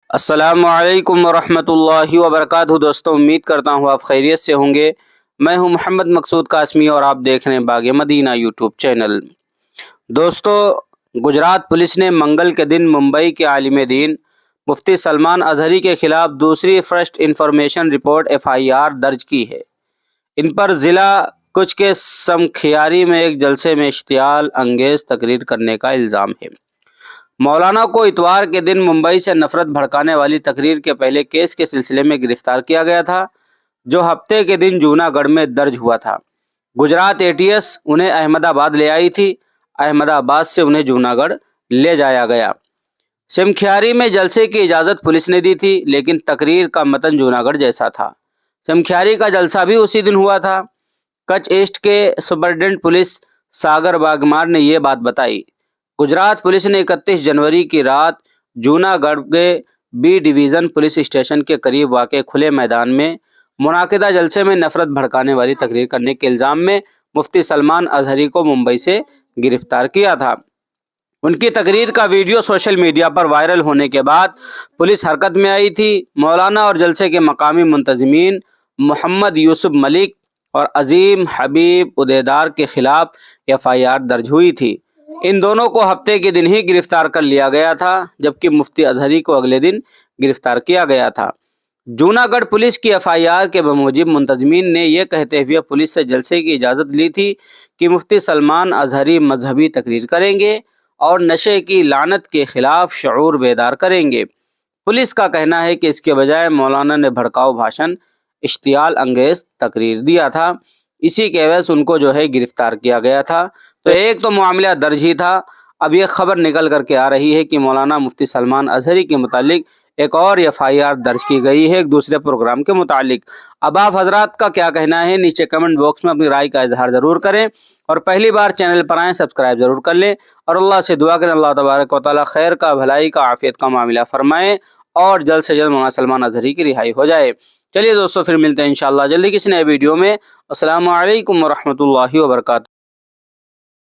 السلام علیکم ورحمۃ اللہ وبرکاتہ دوستوں، امید کرتا ہوں آپ خیریت سے ہوں گے۔ میں ہوں محمد مقصود قاسمی اور آپ دیکھ رہے ہیں باغ مدینہ یوٹیوب چینل۔ دوستو، گجرات پولیس نے منگل کے دن ممبئی کے عالم دین مفتی سلمان اظہری کے خلاف دوسری فرسٹ انفارمیشن رپورٹ FIR درج کی ہے۔ ان پر ضلع کچھ کے سمکھیاری میں ایک جلسے میں اشتعال انگیز تقریر کرنے کا الزام ہے۔ مولانا کو اتوار کے دن ممبئی سے نفرت بھڑکانے والی تقریر کے پہلے کیس کے سلسلے میں گرفتار کیا گیا تھا، جو ہفتے کے دن جونا گڑھ میں درج ہوا تھا۔ گجرات ATS انہیں احمد آباد لے آئی تھی، احمد آباد سے انہیں جونا گڑھ لے جایا گیا۔ سمکھیاری میں جلسے کی اجازت پولیس نے دی تھی، لیکن تقریر کا متن جونا گڑھ جیسا تھا۔ سمکھیاری کا جلسہ بھی اسی دن ہوا تھا۔ کچھ ایسٹ کے سپرنٹینڈنٹ پولیس ساگر باگمار نے یہ بات بتائی۔ گجرات پولیس نے 31 جنوری کی رات جونا گڑھ کے B ڈویژن پولیس اسٹیشن کے قریب واقع کھلے میدان میں منعقدہ جلسے میں نفرت بھڑکانے والی تقریر کرنے کے الزام میں مفتی سلمان اظہری کو ممبئی سے گرفتار کیا تھا۔ ان کی تقریر کا ویڈیو سوشل میڈیا پر وائرل ہونے کے بعد پولیس حرکت میں آئی تھی۔ مولانا اور جلسے کے مقامی منتظمین محمد یوسف ملک اور عظیم حبیب عدیدار کے خلاف FIR درج ہوئی تھی۔ ان دونوں کو ہفتے کے دن ہی گرفتار کر لیا گیا تھا، جبکہ مفتی اظہری کو اگلے دن گرفتار کیا گیا تھا۔ جونا گڑھ پولیس کی FIR کے بموجب منتظمین نے یہ کہتے ہوئے پولیس سے جلسے کی اجازت لی تھی کہ مفتی سلمان اظہری مذہبی تقریر کریں گے اور نشے کی لعنت کے خلاف شعور بیدار کریں گے۔ پولیس کا کہنا ہے کہ اس کے بجائے مولانا نے بھڑکاؤ بھاشن، اشتعال انگیز تقریر دیا تھا۔ اسی کے عوض ان کو گرفتار کیا گیا تھا۔ تو ایک تو معاملہ درج ہی تھا، اب یہ خبر نکل کر کے آ رہی ہے کہ مولانا مفتی سلمان اظہری کے متعلق ایک اور FIR درج کی گئی ہے ایک دوسرے پروگرام کے متعلق۔ اب آپ حضرات کا کیا کہنا ہے؟ نیچے کمنٹ باکس میں اپنی رائے کا اظہار ضرور کریں، اور پہلی بار چینل پر آئیں سبسکرائب ضرور کر لیں، اور اللہ سے دعا کریں اللہ تبارک و تعالیٰ خیر کا، بھلائی کا، عافیت کا معاملہ فرمائیں اور جلد سے جلد مولانا سلمان اظہری کی رہائی ہو جائے۔ چلیے دوستو، پھر ملتے ہیں انشاءاللہ جلدی کسی نئے ویڈیو میں۔ السلام علیکم ورحمۃ اللہ وبرکاتہ۔